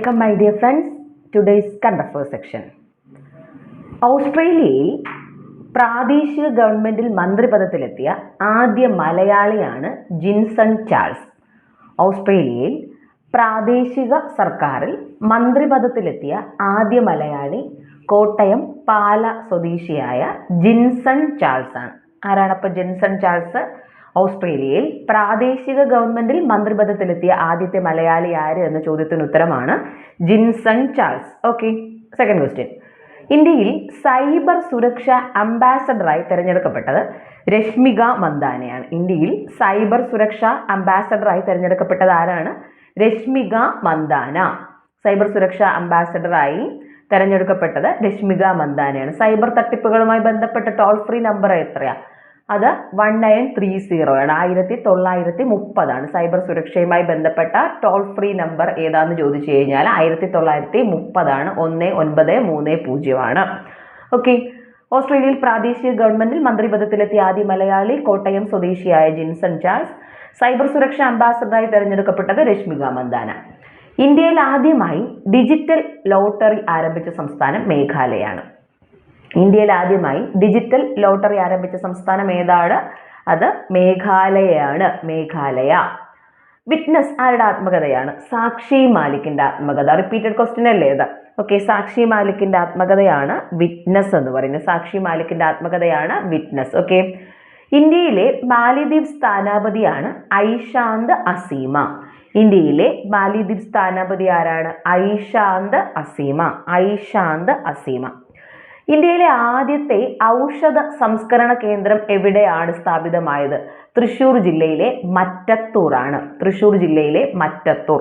Welcome my dear friends. Today's current affairs section. ഓസ്ട്രേലിയയിൽ പ്രാദേശിക ഗവൺമെന്റിൽ മന്ത്രിപദത്തിലെത്തിയ ആദ്യ മലയാളിയാണ് ജിൻസൺ ചാൾസ്. ഓസ്ട്രേലിയയിൽ പ്രാദേശിക സർക്കാരിൽ മന്ത്രിപദത്തിലെത്തിയ ആദ്യ മലയാളി കോട്ടയം പാല സ്വദേശിയായ ജിൻസൺ ചാൾസ് ആണ്. ആരാണപ്പോൾ ജിൻസൺ ചാൾസ്? ഓസ്ട്രേലിയയിൽ പ്രാദേശിക ഗവൺമെന്റിൽ മന്ത്രിപദത്തിലെത്തിയ ആദ്യത്തെ മലയാളി ആര് എന്ന ചോദ്യത്തിന് ഉത്തരമാണ് Jinson Charles. Okay, second question. ഇന്ത്യയിൽ സൈബർ സുരക്ഷ അംബാസഡറായി തിരഞ്ഞെടുക്കപ്പെട്ടത് രശ്മിക മന്ദാനയാണ്. ഇന്ത്യയിൽ സൈബർ സുരക്ഷ അംബാസഡറായി തിരഞ്ഞെടുക്കപ്പെട്ടത് ആരാണ്? രശ്മിക മന്ദാന. സൈബർ സുരക്ഷ അംബാസഡറായി തിരഞ്ഞെടുക്കപ്പെട്ടത് രശ്മിക മന്ദാനയാണ്. സൈബർ തട്ടിപ്പുകളുമായി ബന്ധപ്പെട്ട ടോൾ ഫ്രീ നമ്പർ എത്രയാ? അത് 1930 ആണ്. 1930 സൈബർ സുരക്ഷയുമായി ബന്ധപ്പെട്ട ടോൾ ഫ്രീ നമ്പർ ഏതാന്ന് ചോദിച്ചു കഴിഞ്ഞാൽ 1930 ആണ്. 1930 ആണ്. ഓക്കെ, ഓസ്ട്രേലിയയിൽ പ്രാദേശിക ഗവൺമെന്റിൽ മന്ത്രിപദത്തിലെത്തിയ ആദ്യ മലയാളി കോട്ടയം സ്വദേശിയായ ജിൻസൺ ചാൾസ്. സൈബർ സുരക്ഷ അംബാസഡറായി തെരഞ്ഞെടുക്കപ്പെട്ടത് രശ്മിക മന്ദാന. ഇന്ത്യയിൽ ആദ്യമായി ഡിജിറ്റൽ ലോട്ടറി ആരംഭിച്ച സംസ്ഥാനം മേഘാലയാണ്. ഇന്ത്യയിൽ ആദ്യമായി ഡിജിറ്റൽ ലോട്ടറി ആരംഭിച്ച സംസ്ഥാനം ഏതാണ്? അത് മേഘാലയയാണ്. മേഘാലയ. വിറ്റ്നസ് ആരുടെ ആത്മകഥയാണ്? സാക്ഷി മാലിക്കിന്റെ ആത്മകഥ. റിപ്പീറ്റഡ് ക്വസ്റ്റ്യൻ അല്ലേ ഇത്? ഓക്കെ, സാക്ഷി മാലിക്കിന്റെ ആത്മകഥയാണ് വിറ്റ്നസ് എന്ന് പറയുന്നത്. സാക്ഷി മാലിക്കിന്റെ ആത്മകഥയാണ് വിറ്റ്നസ്. ഓക്കെ, ഇന്ത്യയിലെ മാലിദ്വീപ് സ്ഥാനാപതിയാണ് ഐഷാന്ത് അസീമ. ഇന്ത്യയിലെ മാലിദ്വീപ് സ്ഥാനാപതി ആരാണ്? ഐഷാന്ത് അസീമ. ഐഷാന്ത് അസീമ. ഇന്ത്യയിലെ ആദ്യത്തെ ഔഷധ സംസ്കരണ കേന്ദ്രം എവിടെയാണ് സ്ഥാപിതമായത്? തൃശ്ശൂർ ജില്ലയിലെ മറ്റത്തൂർ ആണ്. തൃശ്ശൂർ ജില്ലയിലെ മറ്റത്തൂർ.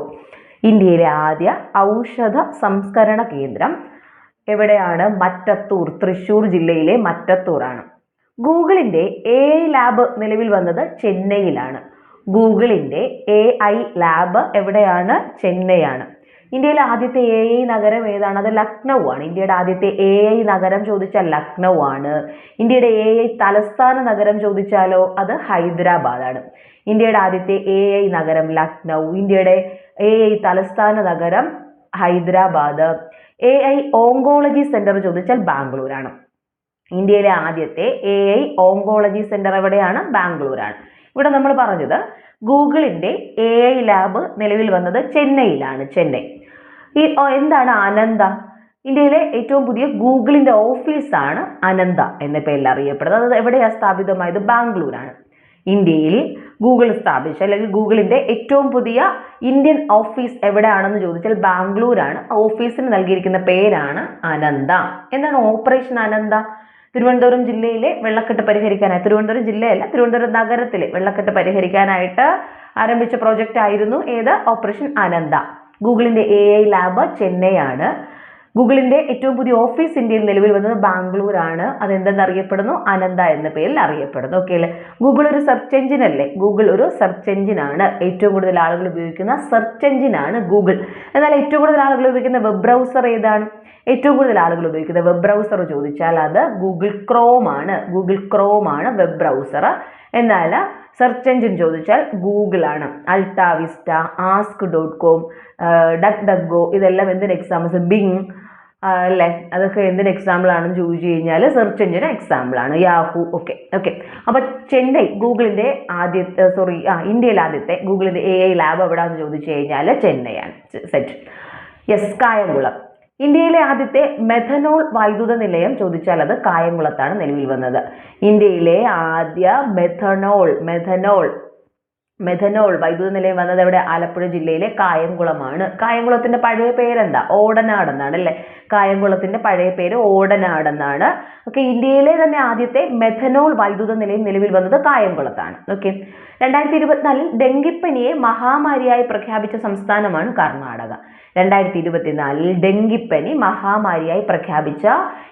ഇന്ത്യയിലെ ആദ്യ ഔഷധ സംസ്കരണ കേന്ദ്രം എവിടെയാണ്? മറ്റത്തൂർ. തൃശ്ശൂർ ജില്ലയിലെ മറ്റത്തൂർ ആണ്. ഗൂഗിളിന്റെ AI ലാബ് നിലവിൽ വന്നത് ചെന്നൈയിലാണ്. ഗൂഗിളിന്റെ AI ലാബ് എവിടെയാണ്? ചെന്നൈയാണ്. ഇന്ത്യയിലെ ആദ്യത്തെ AI നഗരം ഏതാണ്? അത് ലക്നൗ ആണ്. ഇന്ത്യയുടെ ആദ്യത്തെ AI നഗരം ചോദിച്ചാൽ ലക്നൗ ആണ്. ഇന്ത്യയുടെ AI തലസ്ഥാന നഗരം ചോദിച്ചാലോ അത് ഹൈദരാബാദ് ആണ്. ഇന്ത്യയുടെ ആദ്യത്തെ AI നഗരം ലക്നൗ. ഇന്ത്യയുടെ AI തലസ്ഥാന നഗരം ഹൈദരാബാദ്. AI ഓങ്കോളജി സെന്റർ ചോദിച്ചാൽ ബാംഗ്ലൂരാണ്. ഇന്ത്യയിലെ ആദ്യത്തെ AI ഓങ്കോളജി സെന്റർ എവിടെയാണ്? ബാംഗ്ലൂരാണ്. ഇവിടെ നമ്മൾ പറഞ്ഞത് ഗൂഗിളിന്റെ AI ലാബ് നിലവിൽ വന്നത് ചെന്നൈയിലാണ്. ചെന്നൈ. എന്താണ് അനന്ത? ഇന്ത്യയിലെ ഏറ്റവും പുതിയ ഗൂഗിളിന്റെ ഓഫീസാണ് അനന്ത എന്ന പേരിൽ അറിയപ്പെടുന്നത്. അത് എവിടെയാണ് സ്ഥാപിതമായത്? ബാംഗ്ലൂരാണ്. ഇന്ത്യയിൽ ഗൂഗിൾ സ്ഥാപിച്ച അല്ലെങ്കിൽ ഗൂഗിളിന്റെ ഏറ്റവും പുതിയ ഇന്ത്യൻ ഓഫീസ് എവിടെയാണെന്ന് ചോദിച്ചാൽ ബാംഗ്ലൂരാണ്. ഓഫീസിന് നൽകിയിരിക്കുന്ന പേരാണ് അനന്ത. എന്താണ് ഓപ്പറേഷൻ അനന്ത? തിരുവനന്തപുരം ജില്ലയിലെ വെള്ളക്കെട്ട് പരിഹരിക്കാനായി, തിരുവനന്തപുരം ജില്ലയല്ല, തിരുവനന്തപുരം നഗരത്തിലെ വെള്ളക്കെട്ട് പരിഹരിക്കാനായിട്ട് ആരംഭിച്ച പ്രോജക്റ്റ് ആയിരുന്നു ഏത്? ഓപ്പറേഷൻ അനന്ത. ഗൂഗിളിന്റെ AI ലാബ് ചെന്നൈയാണ്. ഗൂഗിളിന്റെ ഏറ്റവും പുതിയ ഓഫീസ് ഇന്ത്യയിൽ നിലവിൽ വന്നത് ബാംഗ്ലൂരാണ്. അതെന്തെന്ന് അറിയപ്പെടുന്നു? അനന്ത എന്ന പേരിൽ അറിയപ്പെടുന്നു. ഓക്കെ അല്ലേ? ഗൂഗിൾ ഒരു സെർച്ച് എഞ്ചിൻ അല്ലേ? ഗൂഗിൾ ഒരു സെർച്ച് എഞ്ചിൻ ആണ്. ഏറ്റവും കൂടുതൽ ആളുകൾ ഉപയോഗിക്കുന്ന സെർച്ച് എഞ്ചിൻ ആണ് ഗൂഗിൾ. എന്നാൽ ഏറ്റവും കൂടുതൽ ആളുകൾ ഉപയോഗിക്കുന്ന വെബ് ബ്രൗസർ ഏതാണ്? ഏറ്റവും കൂടുതൽ ആളുകൾ ഉപയോഗിക്കുന്ന വെബ് ബ്രൗസർ ചോദിച്ചാൽ അത് ഗൂഗിൾ ക്രോം ആണ്. ഗൂഗിൾ ക്രോം ആണ് വെബ് ബ്രൗസർ. എന്നാൽ സെർച്ച് എഞ്ചിൻ ചോദിച്ചാൽ ഗൂഗിൾ ആണ്. അൾട്ടാവിസ്റ്റ, ask.com, DuckDuckGo ഇതെല്ലാം എന്തിന് എക്സാമ്പിൾസ്? ബിങ് അല്ലേ? അതൊക്കെ എന്തിന് എക്സാമ്പിൾ ആണെന്ന് ചോദിച്ചു കഴിഞ്ഞാൽ സെർച്ച് എഞ്ചിന് എക്സാമ്പിൾ ആണ്. യാഹു. Okay okay. അപ്പൊ ചെന്നൈ ഗൂഗിളിന്റെ ഇന്ത്യയിലെ ആദ്യത്തെ ഗൂഗിളിന്റെ AI ലാബ് എവിടെയാണെന്ന് ചോദിച്ചു കഴിഞ്ഞാൽ ചെന്നൈയാണ്. സെറ്റ്. യെസ്, കായംകുളം. ഇന്ത്യയിലെ ആദ്യത്തെ മെഥനോൾ വൈദ്യുത നിലയം ചോദിച്ചാൽ അത് കായംകുളത്താണ് നിലവിൽ വന്നത്. ഇന്ത്യയിലെ ആദ്യ മെഥനോൾ വൈദ്യുത നിലയം വന്നത് എവിടെ? ആലപ്പുഴ ജില്ലയിലെ കായംകുളമാണ്. കായംകുളത്തിന്റെ പഴയ പേരെന്താ? ഓടനാട് എന്നാണ് അല്ലേ? കായംകുളത്തിന്റെ പഴയ പേര് ഓടനാട് എന്നാണ്. ഓക്കെ, ഇന്ത്യയിലെ തന്നെ ആദ്യത്തെ മെഥനോൾ വൈദ്യുത നിലയം നിലവിൽ വന്നത് കായംകുളത്താണ്. ഓക്കെ, 2024 ഡെങ്കിപ്പനിയെ മഹാമാരിയായി പ്രഖ്യാപിച്ച സംസ്ഥാനമാണ് കർണാടക. 2024 ഡെങ്കിപ്പനി മഹാമാരിയായി പ്രഖ്യാപിച്ച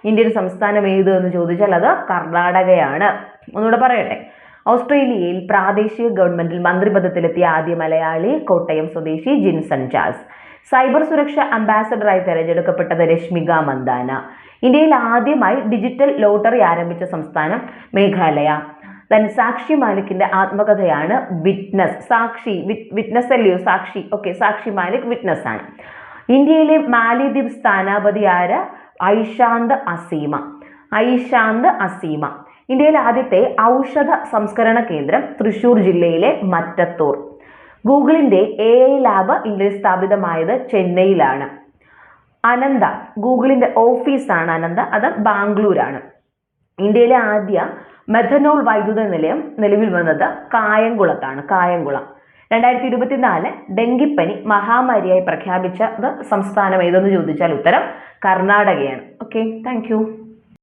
ഇന്ത്യൻ സംസ്ഥാനം ഏത് എന്ന് ചോദിച്ചാൽ അത് കർണാടകയാണ്. ഒന്നുകൂടെ പറയട്ടെ. ഓസ്ട്രേലിയയിൽ പ്രാദേശിക ഗവൺമെന്റിൽ മന്ത്രിപദത്തിലെത്തിയ ആദ്യ മലയാളി കോട്ടയം സ്വദേശി ജിൻസൺ ചാൾസ്. സൈബർ സുരക്ഷ അംബാസഡറായി തെരഞ്ഞെടുക്കപ്പെട്ടത് രശ്മിക മന്ദാന. ഇന്ത്യയിൽ ആദ്യമായി ഡിജിറ്റൽ ലോട്ടറി ആരംഭിച്ച സംസ്ഥാനം മേഘാലയ. സാക്ഷി മാലിക്കിന്റെ ആത്മകഥയാണ് വിറ്റ്നസ്. വിറ്റ്നസ് അല്ലയോ? സാക്ഷി. ഓക്കെ, സാക്ഷി മാലിക് വിറ്റ്നസ് ആണ്. ഇന്ത്യയിലെ മാലിദ്വീപ് സ്ഥാനാപതി ആര്? ഐശാന്ത് അസീമ. ഐശാന്ത് അസീമ. ഇന്ത്യയിലെ ആദ്യത്തെ ഔഷധ സംസ്കരണ കേന്ദ്രം തൃശൂർ ജില്ലയിലെ മറ്റത്തൂർ. ഗൂഗിളിന്റെ AI ലാബ് ഇന്ത്യയിൽ സ്ഥാപിതമായത് ചെന്നൈയിലാണ്. അനന്ത, ഗൂഗിളിന്റെ ഓഫീസാണ് അനന്ത, അത് ബാംഗ്ലൂരാണ്. ഇന്ത്യയിലെ ആദ്യ മെഥനോൾ വൈദ്യുത നിലയം നിലവിൽ വന്നത് കായംകുളത്താണ്. കായംകുളം. 2024 ഡെങ്കിപ്പനി മഹാമാരിയായി പ്രഖ്യാപിച്ചത് സംസ്ഥാനം ഏതെന്ന് ചോദിച്ചാൽ ഉത്തരം കർണാടകയാണ്. Okay, thank you.